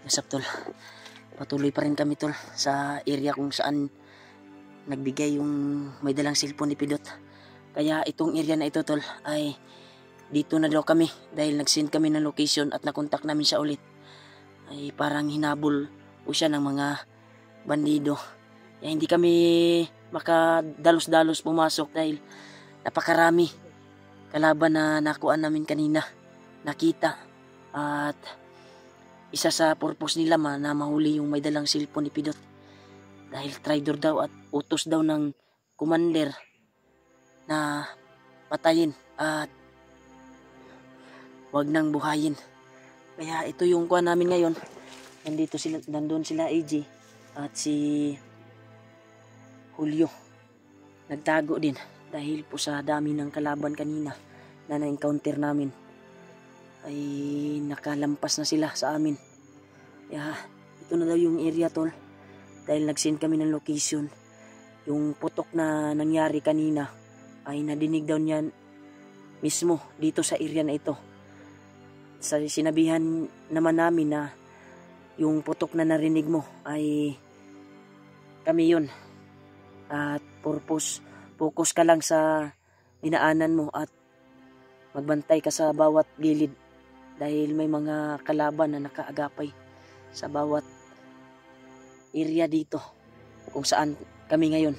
Nasap tol, patuloy pa rin kami tol sa area kung saan nagbigay yung may dalang cellphone ni Pidot. Kaya itong area na ito tol ay dito na daw kami dahil nag-send kami ng location at nakontak namin siya ulit. Ay parang hinabol po siya ng mga bandido. Kaya hindi kami makadalos-dalos pumasok dahil napakarami kalaban na nakuha namin kanina, nakita. At isa sa purpose nila na mahuli yung may dalang cellphone ni Pidot. Dahil traitor daw at utos daw ng commander na patayin at wag nang buhayin. Kaya ito yung kuha namin ngayon. Nandun sila AJ at si Julio. Nagtago din dahil po sa dami ng kalaban kanina na na-encounter namin. Ay nakalampas na sila sa amin. Kaya ito na daw yung area tol. Dahil nag-send kami ng location. Yung putok na nangyari kanina ay nadinig daw niyan mismo dito sa area na ito. Sinabihan naman namin na yung putok na narinig mo ay kami yun. At focus ka lang sa dinaanan mo at magbantay ka sa bawat gilid. Dahil may mga kalaban na nakaagapay sa bawat area dito kung saan kami ngayon.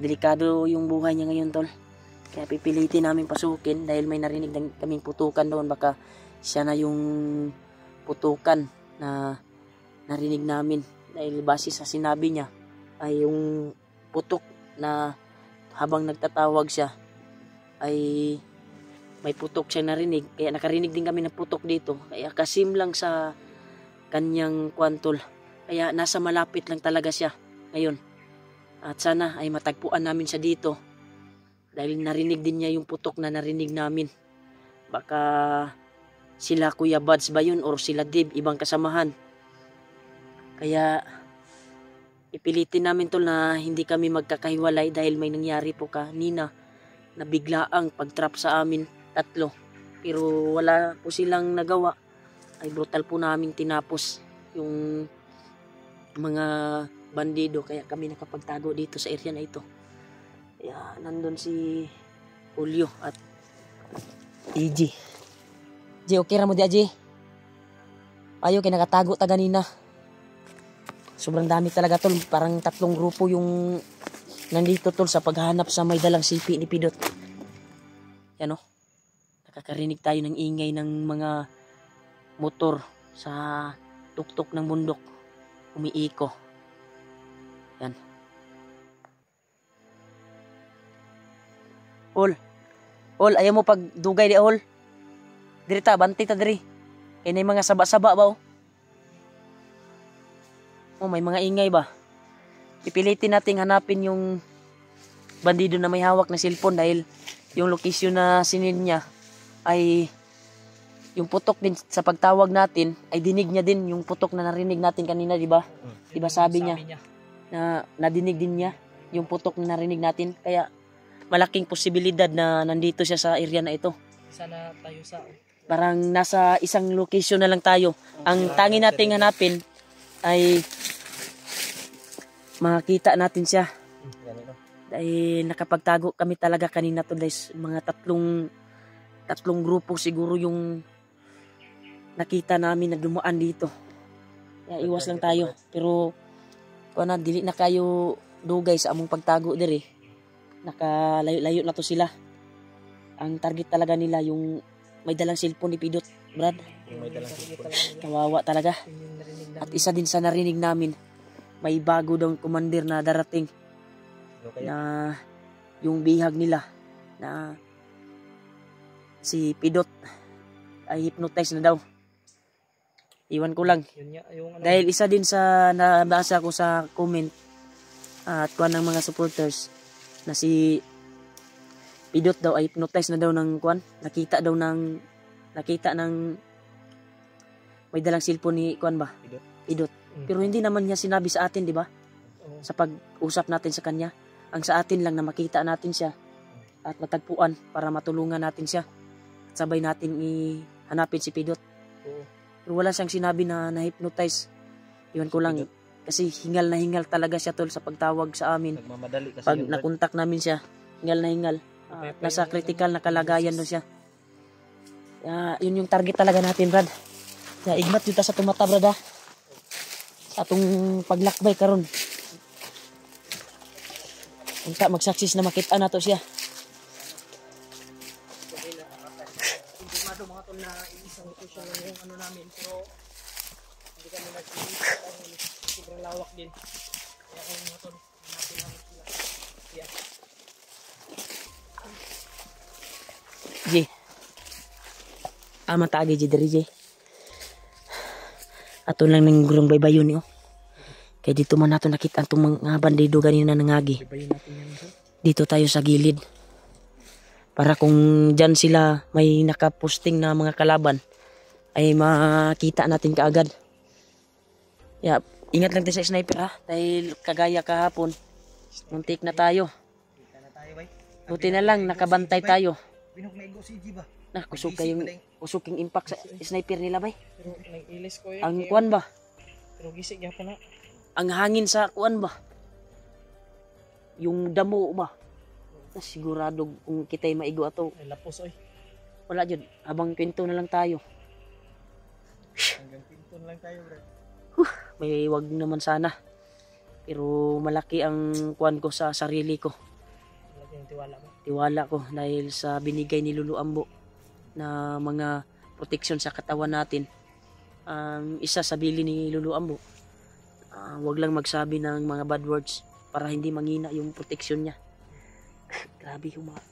Delikado yung buhay niya ngayon tol. Kaya pipilitin namin pasukin dahil may narinig kaming putukan doon. Baka siya na yung putukan na narinig namin. Dahil base sa sinabi niya ay yung putok na habang nagtatawag siya ay may putok siya narinig. Kaya nakarinig din kami ng putok dito. Kaya kasim lang sa kanyang kwantol. Kaya nasa malapit lang talaga siya ngayon. At sana ay matagpuan namin siya dito. Dahil narinig din niya yung putok na narinig namin. Baka sila Kuya Buds ba yun or sila Dib, ibang kasamahan. Kaya ipilitin namin tol na hindi kami magkakahiwalay dahil may nangyari po kanina na biglaang pagtrap sa amin tatlo. Pero wala po silang nagawa. Ay brutal po namin tinapos yung mga bandido. Kaya kami nakapagtago dito sa area na ito. Kaya nandun si Julio at AJ. G, okay ra mo di AJ? Ayaw kay nakatago ta ganina. Sobrang dami talaga tol. Parang 3 grupo yung nandito tol sa paghahanap sa may dalang sipi ni Pidot. Yan o. Nakakarinig tayo ng ingay ng mga motor sa tuktok ng bundok. Umiiko. Yan. Ol, ayaw mo pag dugay di ol. Diri ta, bantay ta diri. Kaya na mga saba-saba ba o? Oh, may mga ingay ba? Ipilitin nating hanapin yung bandido na may hawak na cellphone dahil yung location na sinend niya ay yung putok din sa pagtawag natin ay dinig niya din yung putok na narinig natin kanina, di ba? Di ba sabi niya na nadinig din niya yung putok na narinig natin. Kaya malaking posibilidad na nandito siya sa area na ito. Sana tayo sa parang nasa isang location na lang tayo. Ang tangi nating hanapin ay makita natin siya. Dahil nakapagtago kami talaga kanina to guys. Mga tatlong grupo siguro yung nakita namin na dumaan dito. Kaya iwas lang tayo. Pero kung na dili na kayo dugay sa among pagtago diri. Nakalayo-layo na to sila. Ang target talaga nila yung may dalang cellphone ni Pidot, Brad. may dalang cellphone. Kawawa talaga. At isa din sa narinig namin, may bago daw commander na darating. Na yung bihag nila na si Pidot ay hypnotize na daw. Iwan ko lang. Dahil isa din sa nabasa ko sa comment at kuha ng mga supporters na si Pidot daw ay hypnotize na daw ng kuan. Nakita ng may dalang cellphone ni kuan ba? Pidot. Pero hindi naman niya sinabi sa atin, di ba? Sa pag-usap natin sa kanya. Ang sa atin lang na makita natin siya at matagpuan para matulungan natin siya. At sabay natin ihanapin si Pidot. Pero wala siyang sinabi na na-hypnotize. Iwan ko lang. Kasi hingal na hingal talaga siya tol sa pagtawag sa amin. Nagmamadali kasi Pag yun, Brad. nakontak namin siya, hingal na hingal. Nasa critical na kalagayan doon siya. Yun yung target talaga natin, Brad. Kaya igmat yun ta sa tumata, Brad, ha? Sa atong paglakbay karon. Unta magsaksis na makita na to siya. Informado mga tol na isang location lang yung ano namin, pero hindi kami nag-iisip dahil sobrang lawak din. Kaya kayo mga tol, hanapin namin sila. Yeah. J. Matagi J diri J. Ato lang ng gurong baybayon niyo. Kaya dito man nato nakita itong mga bandido ganina nangagi. Ibayin natin yan, tol. Dito tayo sa gilid. Para kung dyan sila may nakaposting na mga kalaban, ay makita natin kaagad. Ingat lang tayo sa sniper, ha. Dahil kagaya kahapon, muntik na tayo. Kita na tayo, bay. Buti na lang nakabantay tayo. Binok na igo si G ba? Kusuking impact sa sniper nila, bay. Pero nag-ilis ko yun. Ang kuan ba? Pero gisig niya pa na. Ang hangin sa kuan ba? Yung damo ba? Sigurado kung kita'y maigo ato. Ay lapos oy. Wala dyan. Habang kwento na lang tayo. Hanggang pinto na lang tayo, bro. May wag naman sana. Pero malaki ang kuan ko sa sarili ko. Malaki yung tiwala mo. Tiwala ko dahil sa binigay ni Lulu Ambo na mga protection sa katawan natin. Isa sa bili ni Lulu Ambo. Wag lang magsabi ng mga bad words para hindi mangina yung protection niya. Grabe yung mga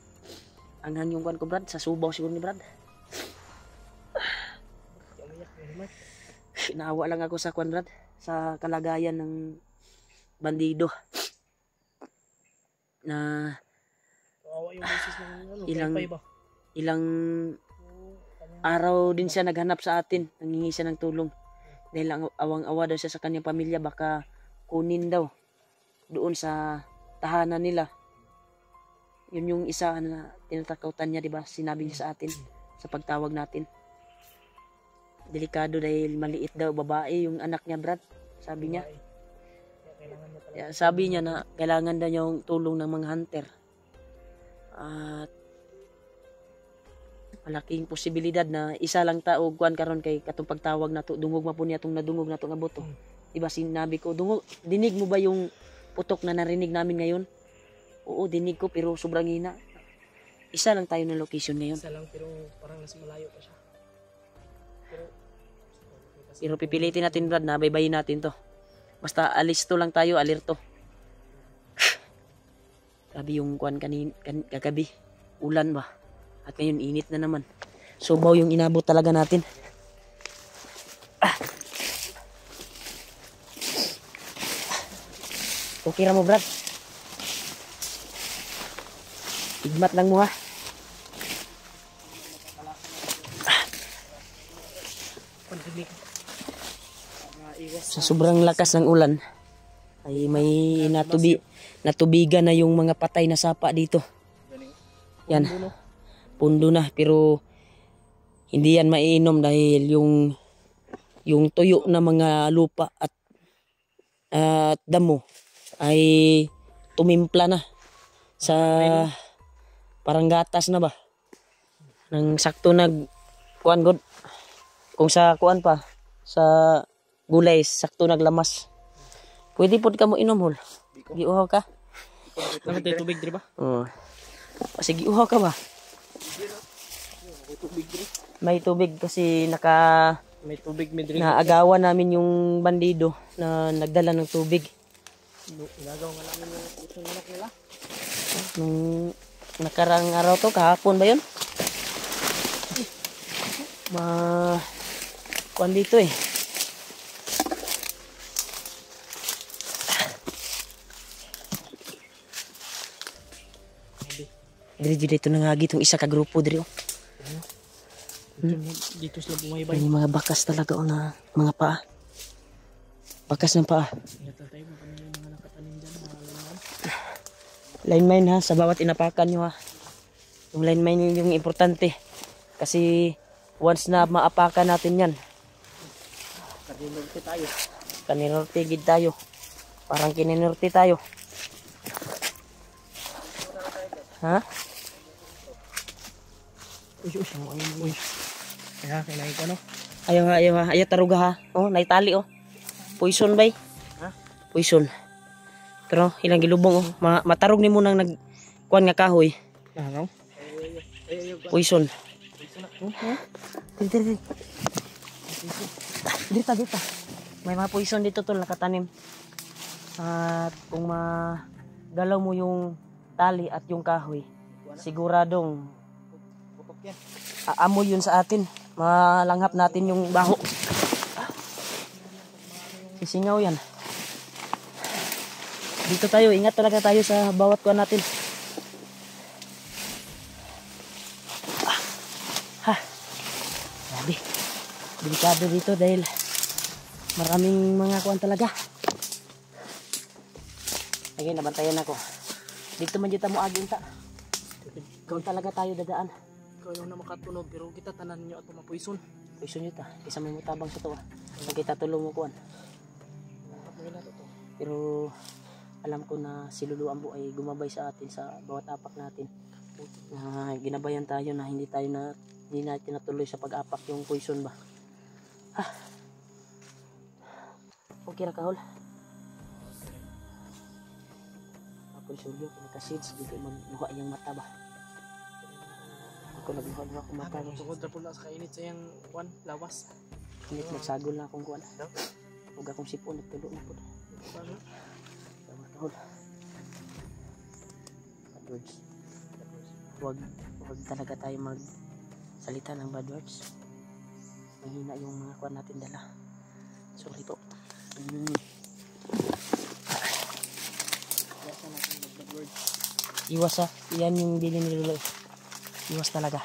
anghang yung kuan ko, Brad. Sa subaw siguro ni Brad. Naawa lang ako sa kuan, Brad. Sa kalagayan ng bandido. Na Kawawa yung basis ng ano, Ilang- wifi ba? ilang araw din siya naghanap sa atin. Nangingi siya ng tulong. Dahil ang awang-awa daw siya sa kanyang pamilya. Baka kunin daw doon sa tahanan nila. Yun yung isa na tinatakautan niya, di ba? Sinabi niya sa atin sa pagtawag natin. Delikado dahil maliit daw babae yung anak niya, Brad. Sabi niya. Kaya kailangan mo talaga. Kaya sabi niya na kailangan daw yung tulong ng mga hunter. At malaking posibilidad na isa lang tao kuan karon kay katong pagtawag nato dungog man po niya tong nadungog nato nga boto. Diba sinabi ko, dinig mo ba yung putok na narinig namin ngayon? Oo, dinig ko pero sobrang hina. Isa lang tayo ng location ngayon. Isa lang pero parang mas malayo pa siya. Pero pipilitin natin, Brad, na baybayin natin to. Basta alisto lang tayo, alerto. Grabe yung kuan kagabi. Ulan ba? At ngayon init na naman. Subaw yung inabot talaga natin. Okay ra mo, Brad? Igmat lang mo, ha? Pandemic. Sa sobrang lakas ng ulan ay may natubigan na yung mga patay na sapa dito. Yan. Pundo na pero hindi yan mainom dahil yung tuyo na mga lupa at damo ay tumimpla na sa parang gatas na ba nang sakto nag kuan god kung sa kuan pa sa gulay sakto naglamas. Pwede pod ka mo inom, hol. Giuhaw ka? Ano tayo tubig, di ba? Oo. Sige, uhaw ka ba? May tubig kasi May tubig, may drink. naagawan namin yung bandido na nagdala ng tubig. Ginagawa nga namin yung isang anak nila. Nung nakarang araw to, kahapon ba yun? Kuan dito eh. Diri dito nangagi itong isa ka grupo diri. Dito sila bumaybay. May mga bakas talaga na mga paa. Bakas ng paa. Ingatan tayo mga kanila yung mga nakatanim dyan. Line mine ha, sa bawat inapakan nyo ha. Yung line mine yung importante. Kasi once na maapakan natin yan, Kaninorte tayo. Kaninorte gid tayo. Parang kininorte tayo. Ha? Uy. Kaya kailangan ko no. Ayaw taruga ha. Oh, naitali oh. Poison bay. Ha? Poison. Pero ilang gilubong oh. Matarog ni mo nang nagkuan nga kahoy. Ano? Poison. Dito. May mga poison dito tol nakatanim. At kung magalaw mo yung tali at yung kahoy, siguradong Putok yan. aamoy yun sa atin. Malanghap natin yung baho. Sisingaw yan. Dito tayo, ingat talaga tayo sa bawat kuwan natin. Grabe. Delikado dito dahil maraming mga kuwan talaga. Ay, nabantayan ako. Dito man dito mo agin ta. Doon talaga tayo dadaan. Ikaw lang na makatunog pero kita tanan nyo at mapoison. Poison yun ta. Isa may mutabang sa to. Nakita tulong mo kuwan. Pero alam ko na si Lulu Ambo ay gumabay sa atin sa bawat apak natin. Ginabayan tayo na hindi natin natuloy sa pag-apak yung poison ba. Okay ra kahol. Ako isulyo kung naka-seeds dito magluha yung mata ba. Ako nagluha ako mata. Tungkol na pula sa kainit sa yung lawas. Hindi nagsagol na akong kuwan. Huwag akong sipon nagtulo na po. Bad words. Huwag talaga tayo magsalita ng bad words. Mahina yung mga kuwan natin dala. Sorry po. Iwas ha. Yan yung bili ni Lolo. Iwas talaga.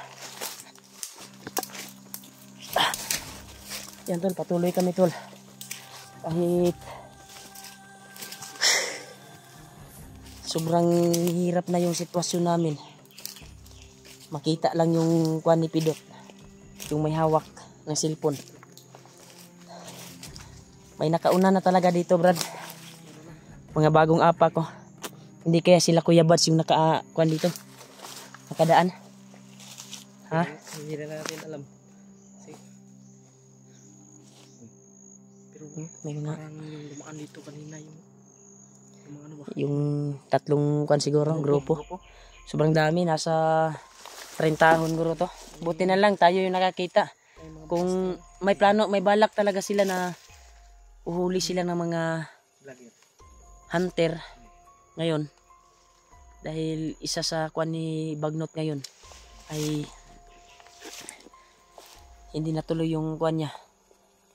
Yan tol. Patuloy kami tol. Kahit sobrang hirap na yung sitwasyon namin. Makita lang yung kuwan ni Pidot. Yung may hawak ng cellphone. May nakauna na talaga dito, Brad. Mga bagong apa ko. Hindi kaya sila Kuya Bads yung nakakuan dito. Nakadaan. Ha? Hindi na natin alam. Pero May mga parang yung dumaan dito kanina yung mga ano ba? yung tatlong kuan siguro, grupo. Sobrang dami, nasa 30 siguro to. Buti na lang tayo yung nakakita. Kung may plano, may balak talaga sila na uhuli sila ng mga hunter ngayon. Dahil isa sa kuan ni Bagnot ngayon ay hindi natuloy yung kuan niya.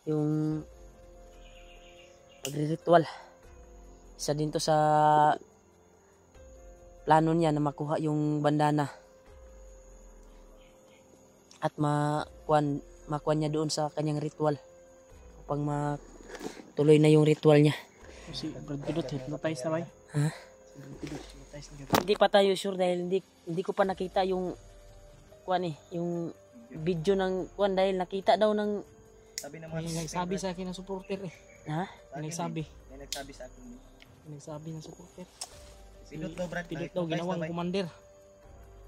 Yung pagre-ritual. Isa din to sa plano niya na makuha yung bandana. At makuha niya doon sa kanyang ritual. Upang tuloy na yung ritual niya. Si Brad Pidot, hypnotize na ba? Ha? Si Brad Pidot, hypnotize na. Hindi pa tayo sure dahil hindi ko pa nakita yung yung video ng dahil nakita daw ng Sabi naman, may nagsabi sa akin ng supporter eh. ha? May nagsabi sa akin. May nagsabi ng supporter. Pidot daw, Brad. Pidot daw ginawang commander.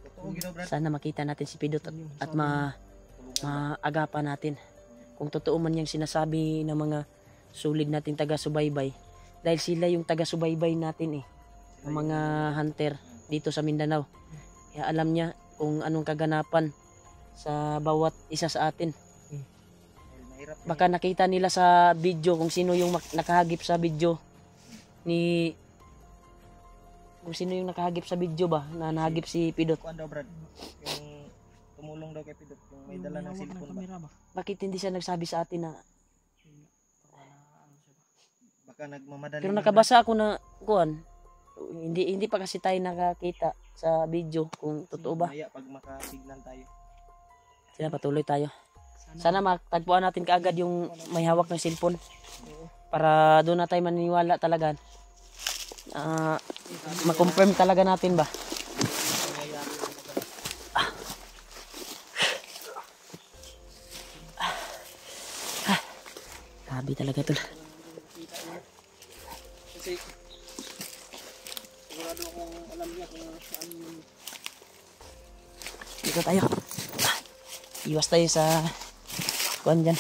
Totoo ginaw, Brad. Sana makita natin si Pidot at maagapan natin. Kung totoo man yung sinasabi ng mga sulid natin taga-subaybay. Dahil sila yung taga-subaybay natin eh. Ang mga hunter dito sa Mindanao. Kaya alam niya kung anong kaganapan sa bawat isa sa atin. Baka nakita nila sa video kung sino yung nakahagip sa video kung sino yung nakahagip sa video ba na nahagip si Pidot. Kuan daw, Brad. Yung tumulong daw kay Pidot, yung may dala ng cellphone ba. Bakit hindi siya nagsabi sa atin na Baka nagmamadali. pero nakabasa ako na hindi pa kasi tayo nakakita sa video kung totoo ba. Maya pag maka-signal tayo. Sila patuloy tayo. Sana matagpuan natin kaagad yung may hawak ng cellphone. Para doon na tayo maniniwala talaga. Ma-confirm talaga natin ba. Grabe talaga tol. Kita niya. Kasi sigurado akong alam niya kung saan yung Dito tayo. Iwas tayo sa kuan dyan.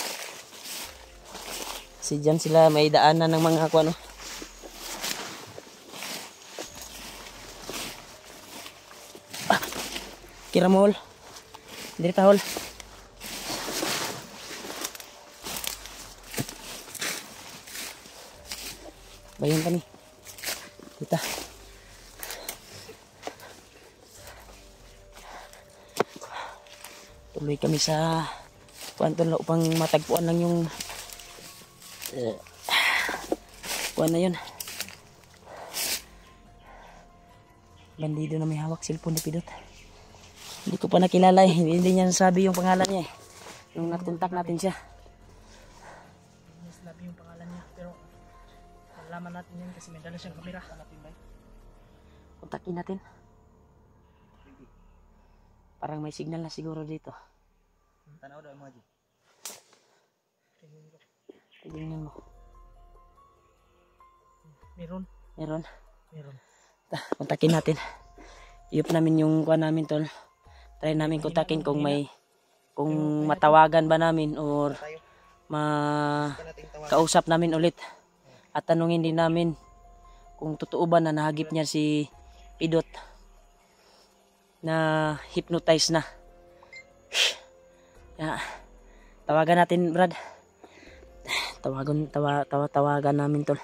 Kasi dyan sila may daanan ng mga kuan. Kira mo hol. Dito ta hol. Bayan pa ni. Dito. Tuloy kami sa kuanto na upang matagpuan lang yung kuan na yun. Bandido na may hawak cellphone ni Pidot. Hindi ko pa nakilala eh. Hindi niya nasabi yung pangalan niya eh. Nung nakontak natin siya. Hindi sinabi yung pangalan niya. Pero malaman natin yan kasi may dala siyang kamera. Kontakin natin. Parang may signal na siguro dito. Tanaw daw mo Haji. Tingnan mo. Meron. Meron. Meron. Kontakin natin. Iyop namin yung kuha namin tol. Try namin kontakin kung may matawagan ba namin or kausap namin ulit. At tanungin din namin kung totoo ba na nahagip niya si Pidot na hypnotize na. Ya, tawagan natin Brad. Tawagan namin tol.